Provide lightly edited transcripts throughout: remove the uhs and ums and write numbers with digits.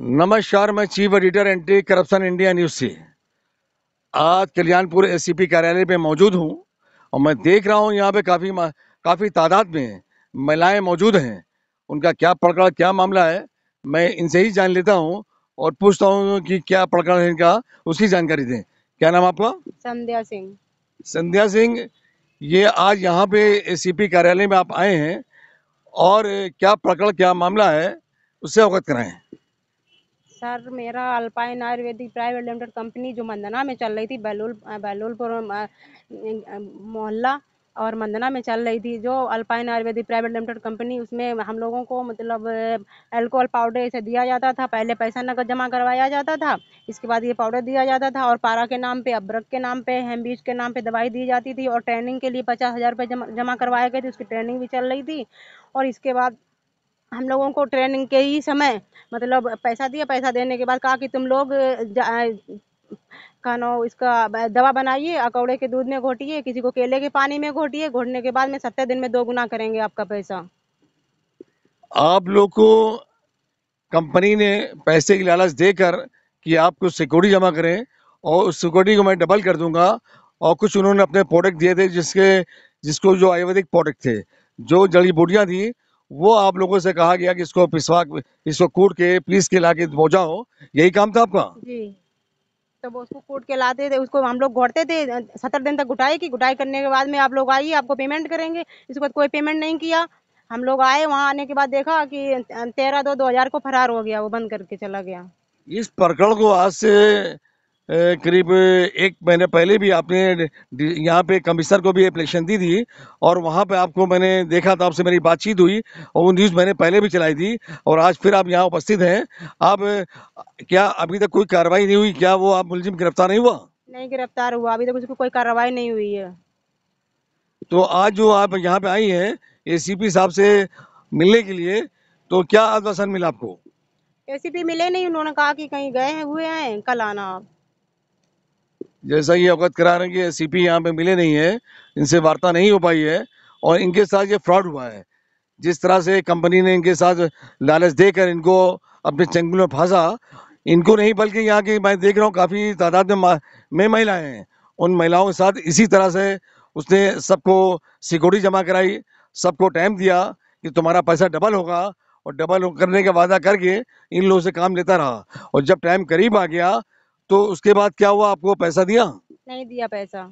नमस्कार, मैं chief editor anti corruption India news से आज कल्याणपुर एससीपी कार्यालय पे मौजूद हूँ और मैं देख रहा हूँ यहाँ पे काफ़ी तादाद में महिलाएं मौजूद हैं। उनका क्या प्रकरण, क्या मामला है, मैं इनसे ही जान लेता हूँ और पूछता हूँ कि क्या प्रकरण है इनका, उसकी जानकारी दें। क्या नाम आपका? संध्या सिंह। संध्या सिंह, ये आज यहाँ पे एससीपी कार्यालय में आप आए हैं और क्या प्रकरण, क्या मामला है, उससे अवगत कराएं। सर, मेरा alpine Ayurvedic private limited company जो मंदना में चल रही थी, बहलोलपुर मोहल्ला और मंदना में चल रही थी, जो alpine Ayurvedic private limited company, उसमें हम लोगों को मतलब अल्कोहल पाउडर इसे दिया जाता था। पहले पैसा नकद जमा करवाया जाता था, इसके बाद ये पाउडर दिया जाता था और पारा के नाम पे, अब्रक के नाम पे, हेमबीज के नाम पे दवाई दी जाती थी और ट्रेनिंग के लिए 50,000 रुपये जमा करवाए गए थे। उसकी ट्रेनिंग भी चल रही थी और इसके बाद हम लोगों को ट्रेनिंग के ही समय मतलब पैसा दिया। पैसा देने के बाद कहा कि तुम लोग खाना इसका दवा बनाइए, अकौड़े के दूध में घोटिए, किसी को केले के पानी में घोटिए, घोटने के बाद में 70 दिन में 2 गुना करेंगे आपका पैसा। आप लोग को कंपनी ने पैसे की लालच देकर कि आप कुछ सिक्योरिटी जमा करें और उस सिक्योरिटी को मैं डबल कर दूंगा, और कुछ उन्होंने अपने प्रोडक्ट दिए थे जिसको जो आयुर्वेदिक प्रोडक्ट थे, जो जड़ी बूटियां थी, वो आप लोगों से कहा गया कि इसको कूट के पीस के लाके पहुंचाओ। यही काम था आपका? जी। तो वो उसको कूट के लाते थे, उसको हम लोग घोटते थे। 70 दिन तक घुटाई की, घुटाई करने के बाद में आप लोग आइए, आपको पेमेंट करेंगे। इसके बाद कोई पेमेंट नहीं किया। हम लोग आए, वहाँ आने के बाद देखा कि 13/2/2000 को फरार हो गया, वो बंद करके चला गया। इस प्रकरण को आज से करीब 1 महीने पहले भी आपने यहाँ पे कमिश्नर को भी एप्लीकेशन दी थी और वहाँ पे आपको मैंने देखा था, आपसे मेरी बातचीत हुई और वो न्यूज़ मैंने पहले भी चलाई थी और आज फिर आप यहाँ उपस्थित हैं। आप क्या अभी तक कोई कार्रवाई नहीं हुई? क्या वो आप मुलजिम गिरफ्तार नहीं हुआ? नहीं गिरफ्तार हुआ, अभी तक उसकी कोई कार्रवाई नहीं हुई है। तो आज जो आप यहाँ पे आई हैं एसीपी साहब से मिलने के लिए, तो क्या आश्वासन मिला आपको? एसीपी मिले नहीं, उन्होंने कहा कि कहीं गए हैं, हुए हैं, कल आना आप। जैसा ये अवगत करा रहे हैं कि एसीपी यहाँ पे मिले नहीं है, इनसे वार्ता नहीं हो पाई है और इनके साथ ये फ्रॉड हुआ है। जिस तरह से कंपनी ने इनके साथ लालच देकर इनको अपने चंगुल में फंसा, इनको नहीं बल्कि यहाँ की मैं देख रहा हूँ काफ़ी तादाद में महिलाएं हैं। उन महिलाओं के साथ इसी तरह से उसने सबको सिक्योरिटी जमा कराई, सबको टाइम दिया कि तुम्हारा पैसा डबल होगा और डबल करने का वादा करके इन लोगों से काम लेता रहा और जब टाइम करीब आ गया तो उसके बाद क्या हुआ, आपको पैसा दिया? नहीं दिया पैसा।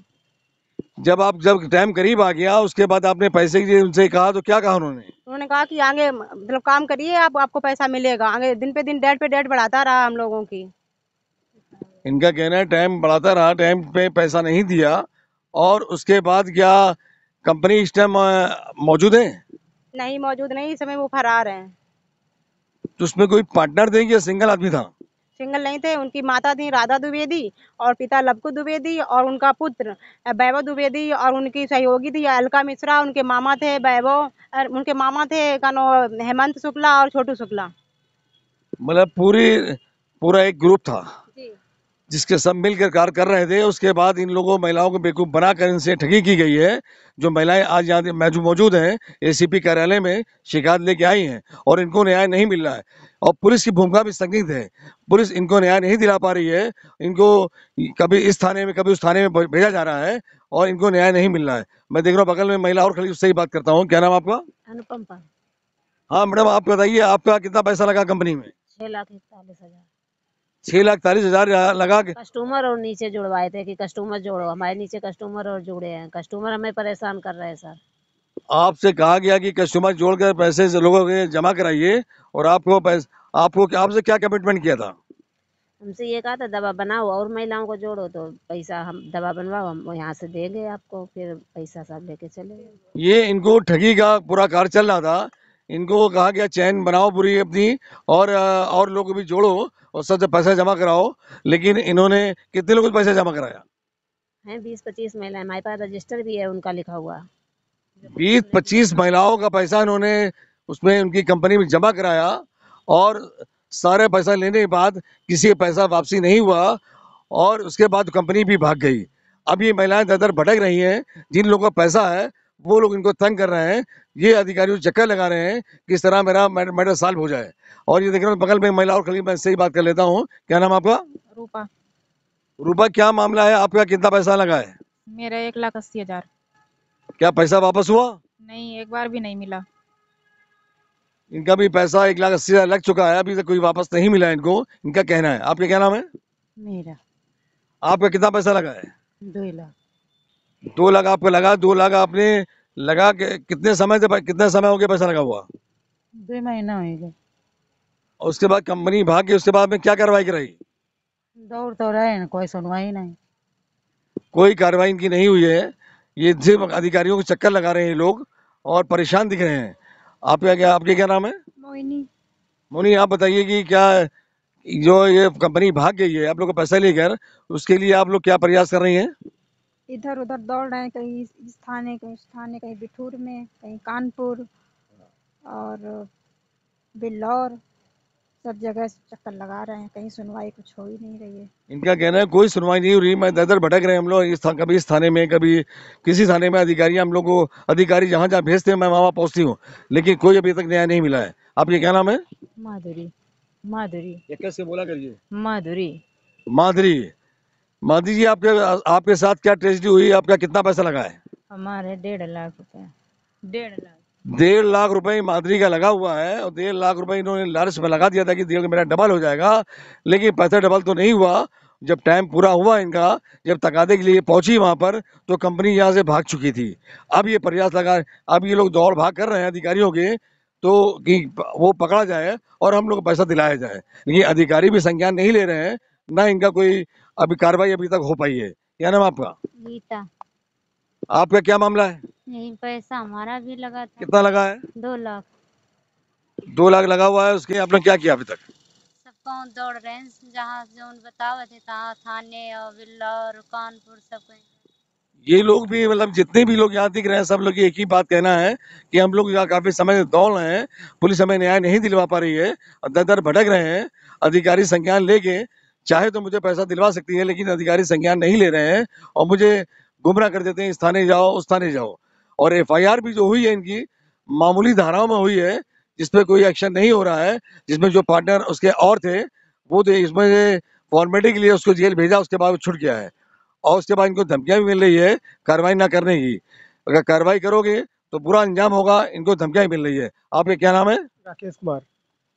जब टाइम करीब आ गया उसके बाद आपने पैसे की उनसे कहा तो क्या कहा उन्होंने? उन्होंने कहा कि आगे मतलब काम करिए, आपको पैसा मिलेगा। आगे दिन पे दिन, डेट पे डेट बढ़ाता रहा हम लोगों की। इनका कहना है टाइम बढ़ाता रहा, टाइम पे पैसा नहीं दिया। और उसके बाद क्या कंपनी इस टाइम मौजूद है? नहीं मौजूद नहीं, इस समय वो फरार हैं। तो उसमें कोई पार्टनर थे या सिंगल आदमी था? सिंगल नहीं थे, उनकी माता थी राधा द्विवेदी और पिता लवकुश द्विवेदी और उनका पुत्र वैभव द्विवेदी और उनकी सहयोगी थी अलका मिश्रा। उनके मामा थे वैभव, उनके मामा थे कनो हेमंत शुक्ला और छोटू शुक्ला। मतलब पूरा एक ग्रुप था जी। जिसके सब मिलकर कार्य कर रहे थे। उसके बाद इन लोगों महिलाओं को बेवकूफ़ बनाकर इनसे ठगी की गई है। जो महिलाएं आज यहाँ मौजूद हैं एसीपी कार्यालय में, शिकायत लेके आई हैं और इनको न्याय नहीं मिल रहा है और पुलिस की भूमिका भी संदिग्ध है। पुलिस इनको न्याय नहीं दिला पा रही है। इनको कभी इस थाने में कभी उस थाने में भेजा जा रहा है और इनको न्याय नहीं मिल रहा है। मैं देख रहा हूँ बगल में महिला और खड़ी, उससे ही बात करता हूँ। क्या नाम आपका? अनुपम पर। हाँ मैडम, आप बताइए आपका कितना पैसा लगा कंपनी में? 6,41,000। 6,41,000 लगा के? कस्टमर और नीचे जुड़वाए थे कि कस्टमर जोड़ो, हमारे नीचे कस्टमर और जुड़े हैं। कस्टमर हमें परेशान कर रहे हैं सर। आपसे कहा गया कि कस्टमर जोड़कर पैसे से लोगों के जमा कराइए और आपसे क्या कमिटमेंट किया था? हमसे ये कहा था दवा बनाओ और महिलाओं को जोड़ो तो पैसा, हम दवा बनवाओ, हम यहाँ से देंगे आपको, फिर पैसा सब लेके चले गए। ये इनको ठगी का पूरा कार्य चल रहा था। इनको कहा गया चैन बनाओ पूरी अपनी और लोगों को भी जोड़ो और सबसे पैसा जमा कराओ, लेकिन इन्होंने कितने लोगों को पैसा जमा कराया? हैं 20-25 महिलाएं, हमारे पास रजिस्टर भी है उनका लिखा हुआ। 20-25 महिलाओं का पैसा इन्होंने उसमें उनकी कंपनी में जमा कराया और सारे पैसा लेने के बाद किसी का पैसा वापसी नहीं हुआ और उसके बाद कंपनी भी भाग गई। अब ये महिलाएं दर दर भटक रही हैं। जिन लोगों का पैसा है वो लोग इनको तंग कर रहे हैं, ये अधिकारियों चक्कर लगा रहे हैं कि इस तरह मेरा मैटर सॉल्व हो जाए। और ये देख रहे हो बगल में महिला और खड़ी, मैं इससे ही बात कर लेता हूँ। क्या नाम है आपका? रूपा। रूपा, क्या मामला है आपका? कितना पैसा लगा है? मेरा 1,80,000। क्या पैसा वापस हुआ? नहीं, एक बार भी नहीं मिला। इनका भी पैसा 1,80,000 लग चुका है, अभी तक कोई वापस नहीं मिला इनको, इनका कहना है। आपका क्या नाम है? मेरा आपका कितना पैसा लगा है? 2 लाख। 2 लाख आपका लगा। 2 लाख आपने लगा के कितने समय से, कितने समय हो गया पैसा लगा हुआ? 2 महीना हो गए। और उसके बाद कंपनी भाग गई, उसके बाद में क्या कार्रवाई कराई? दौड़ तो रहे हैं, कोई सुनवाई नहीं। कोई कार्रवाई इनकी नहीं हुई है। ये सिर्फ अधिकारियों को चक्कर लगा रहे हैं ये लोग, और परेशान दिख रहे हैं। आपके क्या नाम है? मोहिनी। मोनी, आप बताइए कि क्या जो ये कंपनी भाग गई है आप लोग का पैसा लेकर, उसके लिए आप लोग क्या प्रयास कर रही हैं? इधर उधर दौड़ रहे हैं, कहीं इस थाने, कहीं उस थाने, कहीं बिठूर में, कहीं कानपुर और बिल्लौर, सब जगह चक्कर लगा रहे हैं, कहीं सुनवाई कुछ हो ही नहीं रही है। इनका कहना है कोई सुनवाई नहीं हो रही। मैं दर दर भटक रहे हैं हम लोग, कभी इस थाने में, कभी किसी थाने में। अधिकारी हम लोग को, अधिकारी जहाँ जहाँ भेजते हैं मैं वहाँ पहुँचती हूँ, लेकिन कोई अभी तक न्याय नहीं मिला है। आपके क्या नाम है? माधुरी। माधुरी। ये कैसे बोला करिए? माधुरी। माधुरी। माधुरी जी, आपके आपके साथ क्या ट्रेजेडी हुई? आपका कितना पैसा लगा है? हमारे 1,50,000 रुपए। 1,50,000। 1,50,000 रुपए माधुरी का लगा हुआ है, और 1,50,000 रुपए इन्होंने लालच में लगा दिया था कि मेरा डबल हो जाएगा, लेकिन पैसा डबल तो नहीं हुआ। जब टाइम पूरा हुआ इनका, जब तकादे के लिए पहुंची वहां पर, तो कंपनी यहाँ से भाग चुकी थी। अब ये प्रयास लगा, अब ये लोग दौड़ भाग कर रहे हैं अधिकारियों के, तो कि वो पकड़ा जाए और हम लोग को पैसा दिलाया जाए। लेकिन अधिकारी भी संज्ञान नहीं ले रहे हैं, ना इनका कोई अभी कार्रवाई अभी तक हो पाई है। क्या नाम है आपका? गीता। आपका क्या मामला है? यही पैसा हमारा भी लगा था। कितना लगा है? 2 लाख। 2 लाख लगा हुआ है, उसके आपने क्या किया अभी तक? सब गाँव दौड़ रहे हैं, जहाँ जो बतावे थे तहाँ थाने और बिल्लौर कानपुर सब कहीं। ये लोग भी, मतलब जितने भी लोग यहाँ दिख रहे हैं, सब लोग एक ही बात कहना है कि हम लोग यहाँ काफी समय से दौड़ रहे हैं, पुलिस हमें न्याय नहीं दिलवा पा रही है, और दर दर भटक रहे हैं। अधिकारी संज्ञान लेके चाहे तो मुझे पैसा दिलवा सकती है, लेकिन अधिकारी संज्ञान नहीं ले रहे हैं और मुझे गुमराह कर देते हैं, इस थाने जाओ उस थाने जाओ। और एफआईआर भी जो हुई है इनकी, मामूली धाराओं में हुई है, जिसपे कोई एक्शन नहीं हो रहा है। जिसमें जो पार्टनर उसके और थे, वो तो इसमें फॉर्मेलिटी के लिए उसको जेल भेजा, उसके बाद वो छूट गया है। और उसके बाद इनको धमकियां भी मिल रही है कार्रवाई ना करने की। अगर कार्रवाई करोगे तो बुरा अंजाम होगा, इनको धमकियां भी मिल रही है। आपका क्या नाम है? राकेश कुमार।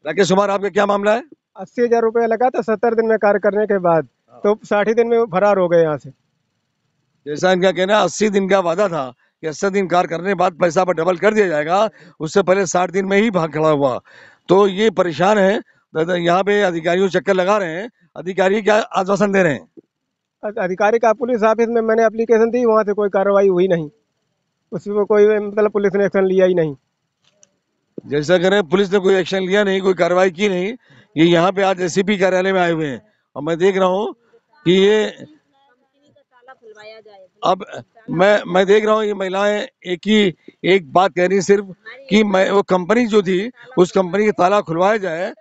राकेश कुमार, आपका क्या मामला है? 80,000 रुपया लगा था 70 दिन में कार्य करने के बाद, तो 60 दिन में वो फरार हो गए यहाँ से। जैसा इनका कहना है, 80 दिन का वादा था कि 80 दिन कार्य करने के बाद पैसा पर डबल कर दिया जाएगा, उससे पहले 60 दिन में ही भाग खड़ा हुआ। तो ये परेशान है, यहाँ पे अधिकारियों चक्कर लगा रहे हैं। अधिकारी क्या आश्वासन दे रहे हैं? अधिकारी का पुलिस ऑफिस में मैंने एप्लीकेशन दी, वहाँ से कोई कार्रवाई हुई नहीं, उसमें कोई मतलब पुलिस ने एक्शन लिया ही नहीं। जैसा करें, पुलिस ने कोई एक्शन लिया नहीं, कोई कार्रवाई की नहीं। ये यहाँ पे आज एसीपी कार्यालय में आए हुए हैं, और मैं देख रहा हूँ कि ये अब मैं देख रहा हूँ ये महिलाएं एक बात कह रही है सिर्फ, कि मैं वो कंपनी जो थी, उस कंपनी का ताला खुलवाया जाए।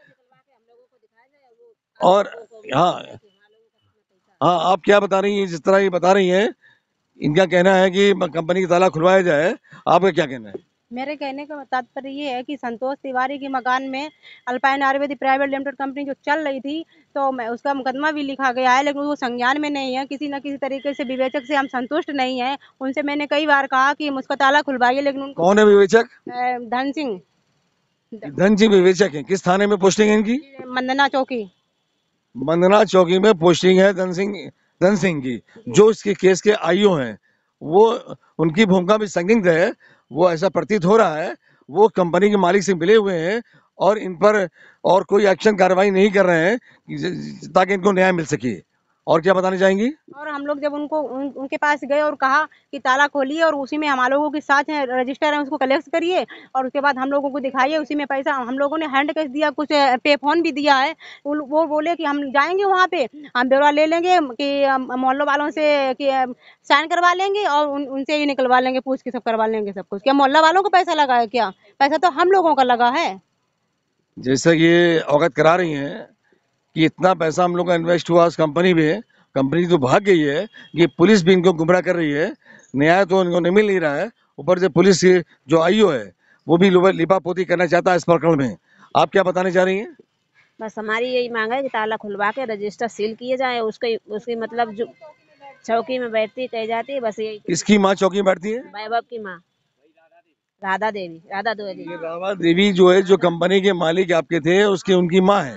और हाँ, हाँ, आप क्या बता रही हैं? जिस तरह ये बता रही हैं, इनका कहना है कि कंपनी का ताला खुलवाया जाए। आपका क्या कहना है? मेरे कहने का तात्पर्य ये है कि संतोष तिवारी के मकान में alpine Ayurvedic private limited company जो चल रही थी, तो मैं उसका मुकदमा भी लिखा गया है, लेकिन वो संज्ञान में नहीं है। किसी न किसी तरीके से विवेचक से हम संतुष्ट नहीं है। उनसे मैंने कई बार कहा कि उसका ताला खुलवाइए, लेकिन उनको कौन है विवेचक? धन सिंह। धन जी विवेचक है? किस थाने में पोस्टिंग है इनकी? मंदना चौकी। मंदना चौकी में पोस्टिंग है धन सिंह की। जो इसके केस के आईओ हैं, वो, उनकी भूमिका भी संदिग्ध है। वो ऐसा प्रतीत हो रहा है, वो कंपनी के मालिक से मिले हुए हैं और इन पर और कोई एक्शन कार्रवाई नहीं कर रहे हैं ताकि इनको न्याय मिल सके। और क्या बताना चाहेंगी? और हम लोग जब उनके पास गए और कहा कि ताला खोलिए और उसी में हम लोगों के साथ है रजिस्टर है, उसको कलेक्ट करिए और उसके बाद हम लोगों को दिखाइए, उसी में पैसा। हम लोगों ने हैंड कैश दिया, कुछ पे फोन भी दिया है। वो बोले कि हम जाएंगे वहाँ पे, हम ब्यौरा ले लेंगे कि मोहल्लों वालों से कि साइन करवा लेंगे और उनसे ही निकलवा लेंगे, पूछ के सब करवा लेंगे सब कुछ। क्या मोहल्ला वालों को पैसा लगा है? क्या पैसा तो हम लोगों का लगा है। जैसा ये अवगत करा रही हैं कि इतना पैसा हम लोग का इन्वेस्ट हुआ उस कंपनी में, कंपनी तो भाग गई है, ये पुलिस भी इनको गुमराह कर रही है, न्याय तो इनको नहीं मिल नहीं रहा है। ऊपर से पुलिस के जो आईओ है वो भी लिपापोती करना चाहता है इस प्रकरण में। आप क्या बताने जा रही हैं? बस हमारी यही मांग है कि ताला खुलवा के रजिस्टर सील किए जाए। उसकी मतलब जो चौकी में बैठती कही जाती है, बस यही। किसकी माँ चौकी में बैठती है? वैभव की माँ राधा देवी। ये राधा देवी जो है, जो कंपनी के मालिक आपके थे, उसकी उनकी माँ है,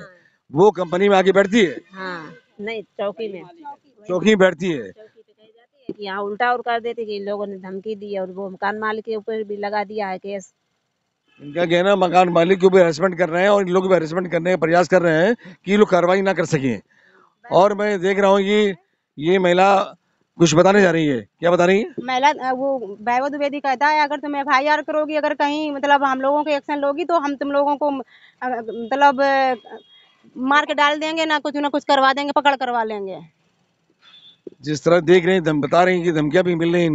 वो कंपनी में आके बैठती है? हाँ, नहीं चौकी में बैठती है। चौकी पे कही जाती है कि यहाँ उल्टा और कर देती कि इन लोगों ने धमकी दी और वो मकान मालिक के ऊपर भी लगा दिया है केस। इनका कहना मकान मालिक के ऊपर हरेसमेंट कर रहे हैं और इन लोग भी हरेसमेंट करने का प्रयास कर रहे हैं कि ये लोग कार्रवाई ना कर सकें। और मैं देख रहा हूँ कि ये महिला कुछ बताने जा रही है। क्या बता रही है? महिला वो वैभव द्विवेदी कहता है अगर तुम FIR करोगी, अगर कहीं मतलब हम लोगों के एक्शन लोगी तो हम तुम लोगों को मतलब मार के डाल देंगे, ना कुछ करवा देंगे, पकड़ करवा लेंगे। जिस तरह देख रहे हैं, बता रही हैं कि धमकियां भी मिल रही हैं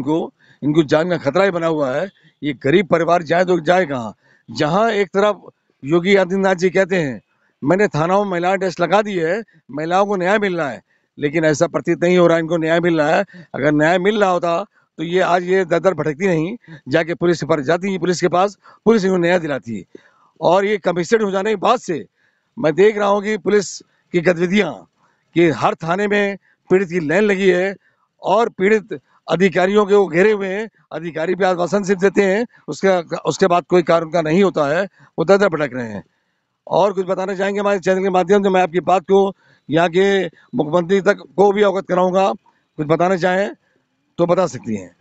इनको जान का खतरा ही बना हुआ है। ये गरीब परिवार जाए तो जाए कहाँ? जहाँ एक तरफ योगी आदित्यनाथ जी कहते हैं मैंने थानाओं में महिला टेस्ट लगा दी है, महिलाओं को न्याय मिल रहा है, लेकिन ऐसा प्रतीत नहीं हो रहा इनको न्याय मिल रहा है। अगर न्याय मिल रहा होता तो ये आज ये दर दर भटकती नहीं, जाके पुलिस के पास जाती, पुलिस के पास, पुलिस इनको न्याय दिलाती। और ये कमिश्नर हो जाने के बाद से मैं देख रहा हूँ कि पुलिस की गतिविधियाँ कि हर थाने में पीड़ित की लाइन लगी है और पीड़ित अधिकारियों के वो घेरे हुए हैं। अधिकारी भी आश्वासन सिर्फ देते हैं, उसके बाद कोई कार्य उनका नहीं होता है, वो दर दर भटक रहे हैं। और कुछ बताना चाहेंगे हमारे चैनल के माध्यम से? मैं आपकी बात को यहाँ के मुख्यमंत्री तक को भी अवगत कराऊंगा। कुछ बताना चाहें तो बता सकती हैं।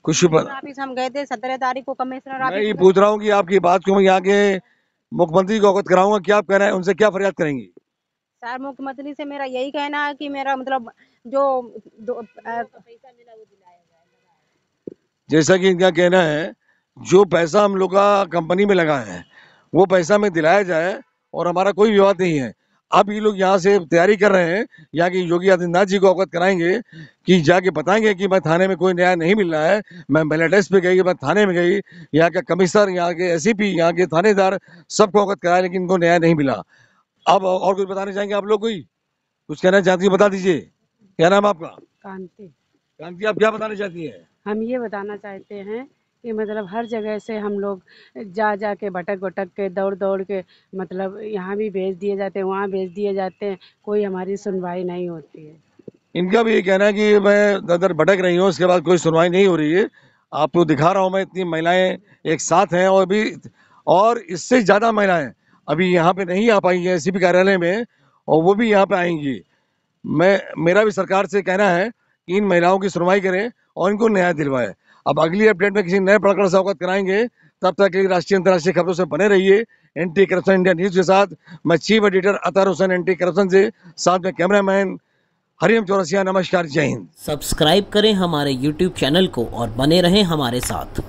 कुछ ऑफिस हम गए थे 17 तारीख को कमिश्नर मैं ये ऑफिस। पूछ रहा हूँ कि आपकी बात को मैं यहाँ के मुख्यमंत्री को अवगत कराऊंगा। क्या आप कह रहे हैं, उनसे क्या फरियाद करेंगी? सर मुख्यमंत्री से मेरा यही कहना है कि मेरा मतलब जो पैसा मिला वो दिलाया जाए। जैसा कि इनका कहना है जो पैसा हम लोग का कंपनी में लगा है वो पैसा में दिलाया जाए और हमारा कोई विवाद नहीं है। अब ये लोग यहाँ से तैयारी कर रहे हैं, यहाँ की योगी आदित्यनाथ जी को अवगत कराएंगे कि जाके बताएंगे कि मैं थाने में कोई न्याय नहीं मिल रहा है, मैं महिला डेस्क पे गई, मैं थाने में गई, यहाँ का कमिश्नर, यहाँ के SCP, यहाँ के थानेदार सबको अवगत कराया, लेकिन इनको न्याय नहीं मिला। अब और कुछ बताना चाहेंगे आप लोग? कोई कुछ कहना चाहती है बता दीजिए। क्या नाम आपका? कांति। कांति, आप क्या बताना चाहती है? हम ये बताना चाहते हैं कि मतलब हर जगह से हम लोग जा के भटक के दौड़ के मतलब यहाँ भी भेज दिए जाते हैं, वहाँ भेज दिए जाते हैं, कोई हमारी सुनवाई नहीं होती है। इनका भी ये कहना है कि मैं दर दर भटक रही हूँ, उसके बाद कोई सुनवाई नहीं हो रही है। आपको दिखा रहा हूँ मैं, इतनी महिलाएं एक साथ हैं और इससे ज़्यादा महिलाएं अभी यहाँ पे नहीं आ पाई हैं SCP कार्यालय में, और वो भी यहाँ पे आएंगी। मेरा भी सरकार से कहना है कि इन महिलाओं की सुनवाई करें और इनको न्याय दिलवाए। अब अगली अपडेट में किसी नए प्रकरण से अवगत कराएंगे। तब तक के लिए राष्ट्रीय अंतर्राष्ट्रीय खबरों से बने रहिए एंटी करप्शन इंडिया न्यूज के साथ। मैं chief editor Athar Hussain anti corruption से, साथ में कैमरामैन हरिओम चौरसिया। नमस्कार, जय हिंद। सब्सक्राइब करें हमारे YouTube चैनल को और बने रहें हमारे साथ।